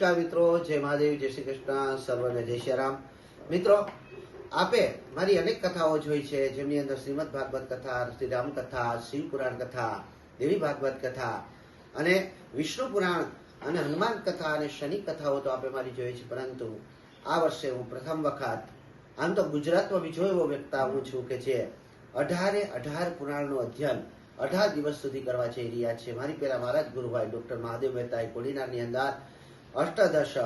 નમસ્કાર મિત્રો, જય મહાદેવ, જય શ્રી કૃષ્ણ, સર્વને જય શ્રી રામ. મિત્રો, આપે મારી અનેક કથાઓ જોઈ છે, જેમની અંદર શ્રીમદ ભાગવત કથા, શ્રી રામ કથા, શિવ પુરાણ કથા, દેવી ભાગવત કથા અને વિષ્ણુ પુરાણ અને હનુમાન કથા અને શનિ કથાઓ તો આપે મારી જોઈ છે. પરંતુ આ વર્ષે હું પ્રથમ વખત, આમ તો ગુજરાતમાં બીજો એવો વ્યક્તિ હું છું કે જે 18 પુરાણનું અધ્યયન 18 દિવસ સુધી કરવા જઈ રહ્યા છે. મારી પેલા મારા જ ગુરુભાઈ ડોક્ટર મહાદેવ મહેતાએ કોડીનારની અંદર અષ્ટદશ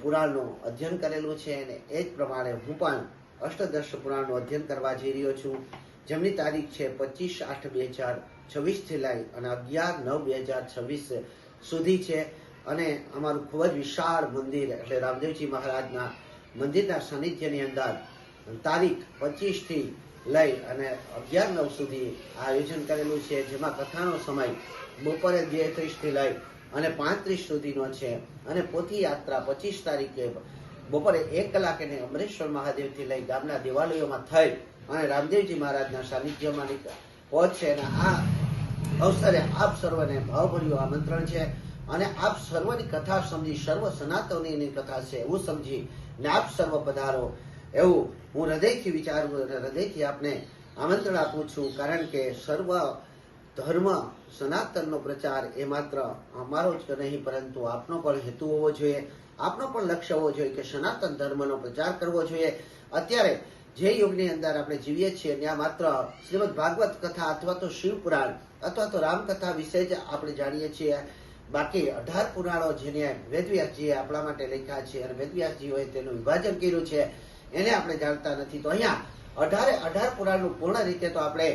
પુરાણનું અધ્યયન કરેલું છે અને એ જ પ્રમાણે હું પણ અષ્ટદશ પુરાણનું અધ્યયન કરવા જઈ રહ્યો છું, જેમની તારીખ છે 25/8/2026 થી લઈ અને 11/9/2026 સુધી છે. અને અમારું ખૂબ જ વિશાળ મંદિર એટલે રામદેવજી મહારાજના મંદિરના સાનિધ્યની અંદર તારીખ 25 થી લઈ અને 11/9 સુધી આયોજન કરેલું છે, જેમાં કથાનો સમય બપોરે 2:30 થી લઈ અને 35 સુધીનો છે. અને પોથી યાત્રા 25 તારીખે બપોરે 1 કલાકે અમરેશ્વર મહાદેવથી લઈ ગામના દેવાલયોમાં થઈ અને રામદેવજી મહારાજના સાનિધ્યમાં પહોંચશે. અને આ અવસરે આપ સર્વને ભાવભર્યું આમંત્રણ છે અને આપ સર્વની કથા સમજી, સર્વ સનાતનીની કથા છે એવું સમજી ને આપ સર્વ પધારો એવું હું હૃદયથી વિચારું અને હૃદયથી આપને આમંત્રણ આપું છું. કારણ કે સર્વ ધર્મ સનાતનનો પ્રચાર એ માત્ર અમારો જ નહીં, પરંતુ આપનો પણ હેતુ હોવો જોઈએ, આપનો પણ લક્ષ્ય હોવો જોઈએ કે સનાતન ધર્મનો પ્રચાર કરવો જોઈએ. અત્યારે જે યુગની અંદર આપણે જીવીએ છીએ ત્યાં માત્ર શ્રીમદ ભાગવત કથા અથવા તો શિવ પુરાણ અથવા તો રામકથા વિશે જ આપણે જાણીએ છીએ. બાકી 18 પુરાણો જેને વેદવ્યાસજીએ આપણા માટે લખ્યા છે અને વેદવ્યાસજીઓએ તેનું વિભાજન કર્યું છે એને આપણે જાણતા નથી. તો અહીંયા 18 પુરાણનું પૂર્ણ રીતે તો આપણે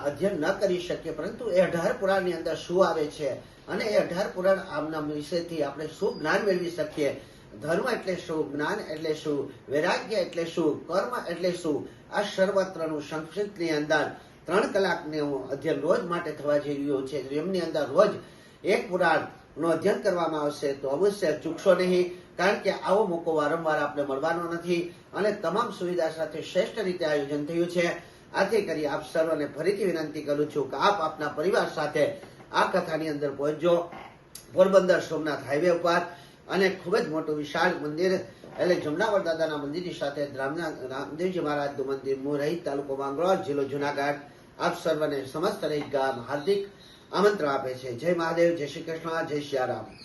અધ્યયન ન કરી શકીએ, પરંતુ એ 18 પુરાણની અંદર શું આવે છે અને એ 18 પુરાણ આમના વિષયથી આપણે શું જ્ઞાન મેળવી શકીએ, ધર્મ એટલે શું, જ્ઞાન એટલે શું, વૈરાગ્ય એટલે શું, કર્મ એટલે શું, આ સર્વત્રનું સંક્ષિપ્તની અંદર 3 કલાકનું અધ્યયન રોજ માટે થવા જઈ રહ્યું છે. એમની અંદર રોજ એક પુરાણનું અધ્યયન કરવામાં આવશે, તો અવશ્ય ચૂકશો નહીં, કારણ કે આવો મોકો વારંવાર આપણે મળવાનો નથી અને તમામ સુવિધા સાથે શ્રેષ્ઠ રીતે આયોજન થયું છે. આથી કરી આપ સર્વને ફરીથી વિનંતી કરું છું કે આપ આપના પરિવાર સાથે આ કથાની અંદર પહોંચજો. પોરબંદર સોમનાથ હાઈવે ઉપર અને ખૂબ જ મોટું વિશાળ મંદિર એટલે જમનાવર દાદાના મંદિરની સાથે રામદેવજી મહારાજનું મંદિર, મોરહી, તાલુકો માંગરોળ, જિલ્લો જુનાગઢ. આપ સર્વને સમસ્ત રહીત ગામ હાર્દિક આમંત્રણ આપે છે. જય મહાદેવ, જય શ્રી કૃષ્ણ, જય શ્રી રામ.